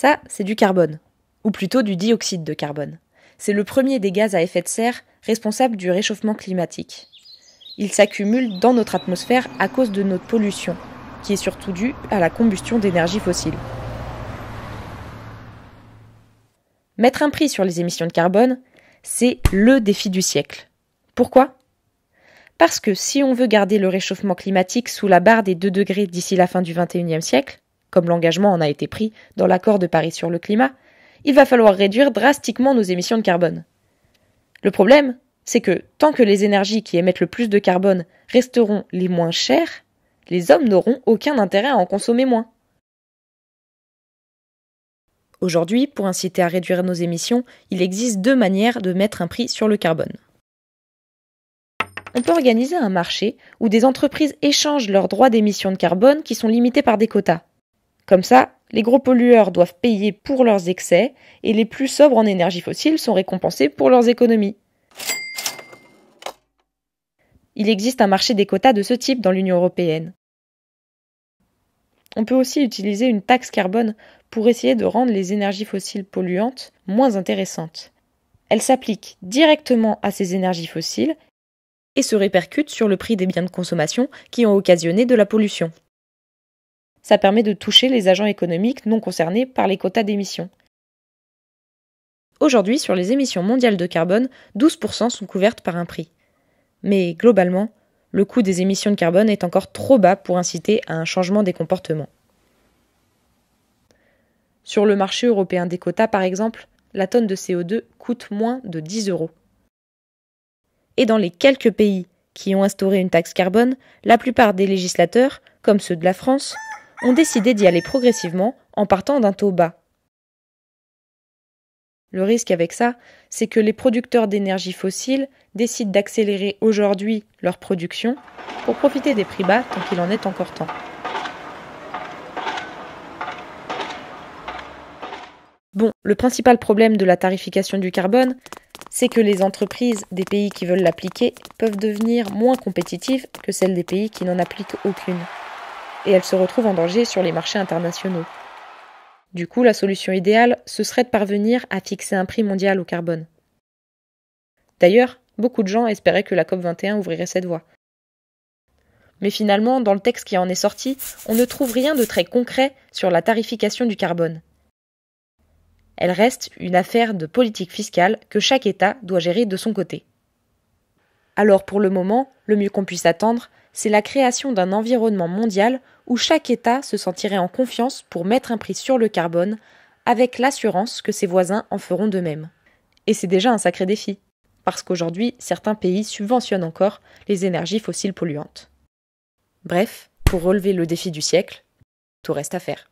Ça, c'est du carbone, ou plutôt du dioxyde de carbone. C'est le premier des gaz à effet de serre responsable du réchauffement climatique. Il s'accumule dans notre atmosphère à cause de notre pollution, qui est surtout due à la combustion d'énergie fossile. Mettre un prix sur les émissions de carbone, c'est le défi du siècle. Pourquoi ? Parce que si on veut garder le réchauffement climatique sous la barre des 2 degrés d'ici la fin du XXIe siècle, comme l'engagement en a été pris dans l'accord de Paris sur le climat, il va falloir réduire drastiquement nos émissions de carbone. Le problème, c'est que tant que les énergies qui émettent le plus de carbone resteront les moins chères, les hommes n'auront aucun intérêt à en consommer moins. Aujourd'hui, pour inciter à réduire nos émissions, il existe 2 manières de mettre un prix sur le carbone. On peut organiser un marché où des entreprises échangent leurs droits d'émission de carbone qui sont limités par des quotas. Comme ça, les gros pollueurs doivent payer pour leurs excès et les plus sobres en énergie fossile sont récompensés pour leurs économies. Il existe un marché des quotas de ce type dans l'Union européenne. On peut aussi utiliser une taxe carbone pour essayer de rendre les énergies fossiles polluantes moins intéressantes. Elle s'applique directement à ces énergies fossiles et se répercute sur le prix des biens de consommation qui ont occasionné de la pollution. Ça permet de toucher les agents économiques non concernés par les quotas d'émissions. Aujourd'hui, sur les émissions mondiales de carbone, 12% sont couvertes par un prix. Mais globalement, le coût des émissions de carbone est encore trop bas pour inciter à un changement des comportements. Sur le marché européen des quotas, par exemple, la tonne de CO2 coûte moins de 10 €. Et dans les quelques pays qui ont instauré une taxe carbone, la plupart des législateurs, comme ceux de la France, ont décidé d'y aller progressivement en partant d'un taux bas. Le risque avec ça, c'est que les producteurs d'énergie fossile décident d'accélérer aujourd'hui leur production pour profiter des prix bas tant qu'il en est encore temps. Bon, le principal problème de la tarification du carbone, c'est que les entreprises des pays qui veulent l'appliquer peuvent devenir moins compétitives que celles des pays qui n'en appliquent aucune. Et elles se retrouvent en danger sur les marchés internationaux. Du coup, la solution idéale, ce serait de parvenir à fixer un prix mondial au carbone. D'ailleurs, beaucoup de gens espéraient que la COP21 ouvrirait cette voie. Mais finalement, dans le texte qui en est sorti, on ne trouve rien de très concret sur la tarification du carbone. Elle reste une affaire de politique fiscale que chaque État doit gérer de son côté. Alors pour le moment, le mieux qu'on puisse attendre, c'est la création d'un environnement mondial où chaque État se sentirait en confiance pour mettre un prix sur le carbone, avec l'assurance que ses voisins en feront de même. Et c'est déjà un sacré défi, parce qu'aujourd'hui, certains pays subventionnent encore les énergies fossiles polluantes. Bref, pour relever le défi du siècle, tout reste à faire.